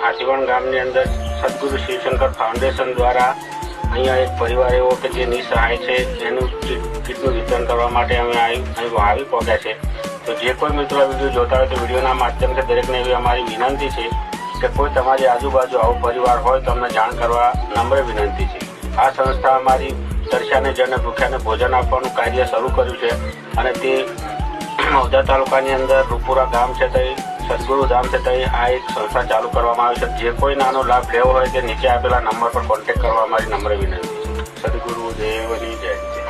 આજીવન ગામની અંદર સદગુરુ શિવશંકર ફાઉન્ડેશન દ્વારા અહીંયા એક પરિવાર એવો કે જે નિસહાય છે એનું કીટનું વિતરણ કરવા માટે અમે અહીં આવી પહોંચ્યા છે। તો જે કોઈ મિત્રો આ વિડીયો જોતા હોય તો વિડીયોના માધ્યમથી દરેકને એવી અમારી વિનંતી છે કે કોઈ તમારી આજુબાજુ આવો પરિવાર હોય તો અમને જાણ કરવા નમ્ર વિનંતી છે। આ સંસ્થા અમારી તરસ્યાને જણને ભૂખ્યાને ભોજન આપવાનું કાર્ય શરૂ કર્યું છે અને તે મૌધા તાલુકાની અંદર રૂપુરા ગામ છે તે સદગુરુ ધામ છે તે આ એક સંસ્થા ચાલુ કરવામાં આવી છે। જે કોઈ નાનો લાભ લેવો હોય તે નીચે આપેલા નંબર પર કોન્ટેક્ટ કરવા અમારી નમ્ર વિનંતી છે। સદગુરુ દેવની જય।